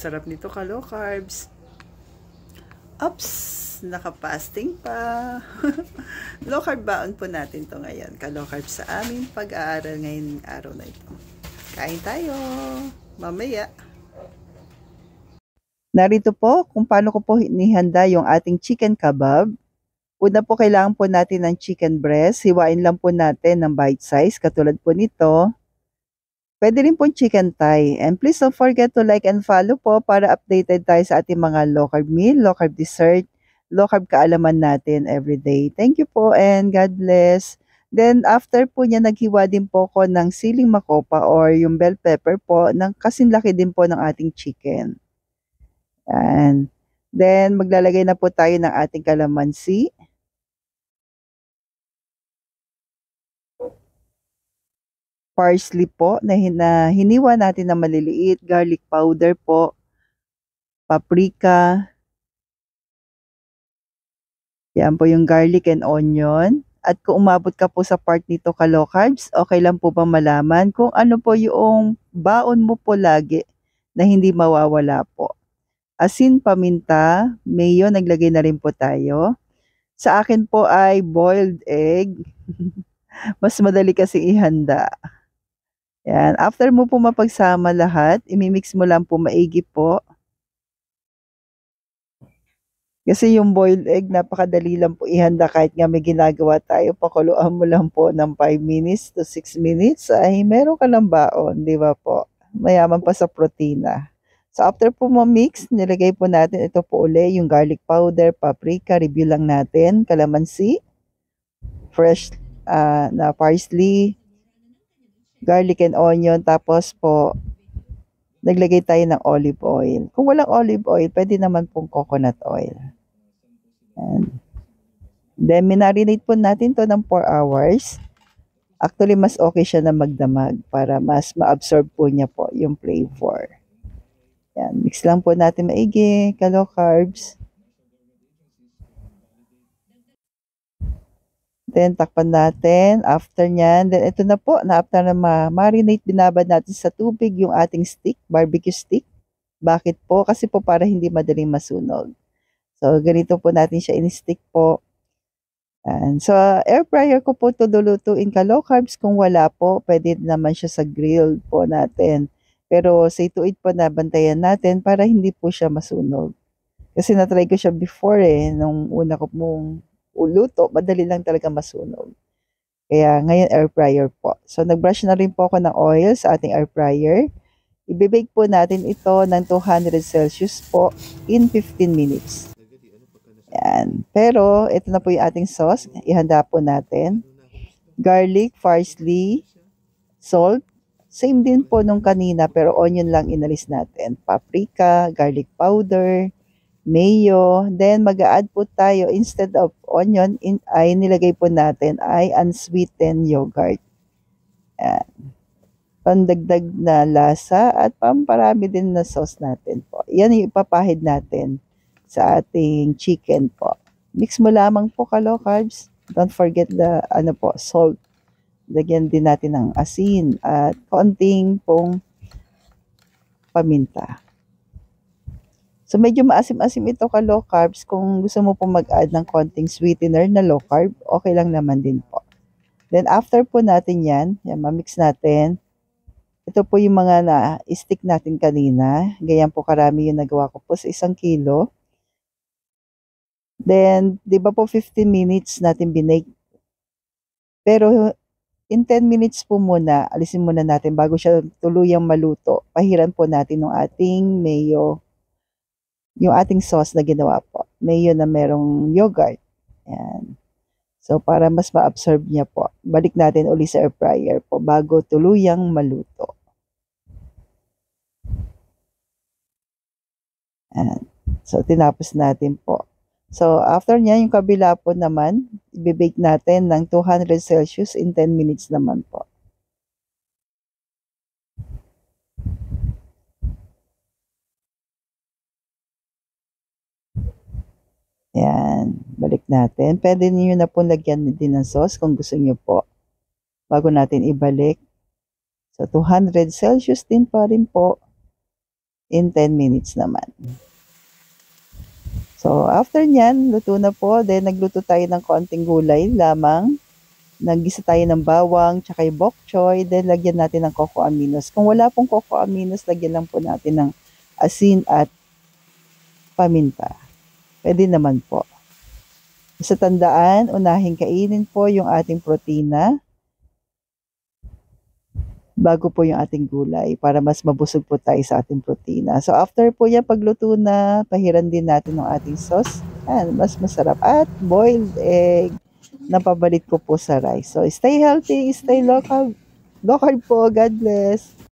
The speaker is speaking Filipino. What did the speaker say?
Sarap nito ka low carbs. Oops, naka-fasting pa. Low carb baon po natin to ngayon. Ka low carb sa aming pag-aaral ngayon araw na ito. Kain tayo. Mamaya. Narito po kung paano ko po inihanda yung ating chicken kebab. Una po kailangan po natin ng chicken breast. Hiwain lang po natin ng bite size katulad po nito. Pwede rin po chicken thigh. And please don't forget to like and follow po para updated tayo sa ating mga low carb meal, low carb dessert, low carb kaalaman natin everyday. Thank you po and God bless. Then after po niya, naghiwa din po ko ng siling makopa or yung bell pepper po ng kasing laki din po ng ating chicken. And then maglalagay na po tayo ng ating kalamansi. Parsley po na hiniwa natin na maliliit, garlic powder po, paprika. Yan po yung garlic and onion. At kung umabot ka po sa part nito ka low carbs, okay lang po ba malaman kung ano po yung baon mo po lagi na hindi mawawala po. Asin, paminta, mayo, naglagay na rin po tayo. Sa akin po ay boiled egg. Mas madali kasi ihanda. Yan. After mo po mapagsama lahat, imimix mo lang po maigi po. Kasi yung boiled egg, napakadali lang po ihanda kahit nga may ginagawa tayo. Pakuluan mo lang po ng 5 minutes to 6 minutes. Ay, meron ka ng baon, di ba po? Mayaman pa sa protina. So, after po mo mix, nilagay po natin ito po uli, yung garlic powder, paprika, review lang natin, kalamansi, fresh na parsley, garlic and onion, tapos po, naglagay tayo ng olive oil. Kung walang olive oil, pwede naman pong coconut oil. And then, minarinate po natin to ng 4 hours. Actually, mas okay siya na magdamag para mas ma-absorb po niya po yung flavor. Yan, mix lang po natin maigi, ka-low carbs. Then, takpan natin. After nyan, then ito na po, after na marinate, binabad natin sa tubig yung ating stick, barbecue stick. Bakit po? Kasi po para hindi madaling masunog. So, ganito po natin siya in-stick po. And so, air fryer ko po ito lulutuin ka low carbs. Kung wala po, pwede naman siya sa grill po natin. Pero sa ituit po na bantayan natin para hindi po siya masunog. Kasi na-try ko siya before nung una ko mong uluto, madali lang talaga masunog. Kaya ngayon air fryer po. So nag-brush na rin po ako ng oil sa ating air fryer. Ibibake po natin ito ng 200 Celsius po in 15 minutes. Yan. Pero ito na po yung ating sauce. Ihanda po natin. Garlic, parsley, salt. Same din po nung kanina pero onion lang inalis natin. Paprika, garlic powder, mayo, then mag-a-add po tayo instead of onion, ay nilagay po natin ay unsweetened yogurt. Yan. Pandagdag na lasa at pamparami din na sauce natin po. Yan yung ipapahid natin sa ating chicken po. Mix mo lamang po ka low carbs. Don't forget the salt. Lagyan din natin ng asin at konting pong paminta. So, medyo maasim-asim ito ka low carbs. Kung gusto mo po mag-add ng konting sweetener na low carb, okay lang naman din po. Then, after po natin yan mamix natin. Ito po yung mga na-stick natin kanina. Ganyan po karami yung nagawa ko po sa 1 kilo. Then, di ba po 15 minutes natin binake? Pero, in 10 minutes po muna, alisin muna natin bago siya tuluyang maluto. Pahiran po natin ng ating mayo. Yung ating sauce na ginawa po. Mayo na merong yogurt. Ayan. So, para mas ma-absorb niya po, balik natin uli sa air fryer po bago tuluyang maluto. Ayan. So, tinapos natin po. So, after niya, yung kabila po naman, ibibake natin ng 200 Celsius in 10 minutes naman po. Yan, balik natin. Pwede niyo na po lagyan din ng sauce kung gusto niyo po. Bago natin ibalik. So, 200 Celsius din pa rin po. in 10 minutes naman. So, after nyan, luto na po. Then, nagluto tayo ng konting gulay lamang. Naggisa tayo ng bawang, tsaka yung bok choy. Then, lagyan natin ng coco aminos. Kung wala pong coco aminos, lagyan lang po natin ng asin at paminta. Pwede naman po. Sa tandaan, unahin kainin po yung ating protina bago po yung ating gulay para mas mabusog po tayo sa ating protina. So after po yan, pagluto na, pahiran din natin ng ating sauce. Yan, mas masarap. At boiled egg na pabalit ko po sa rice. So stay healthy, stay local. Local po. God bless.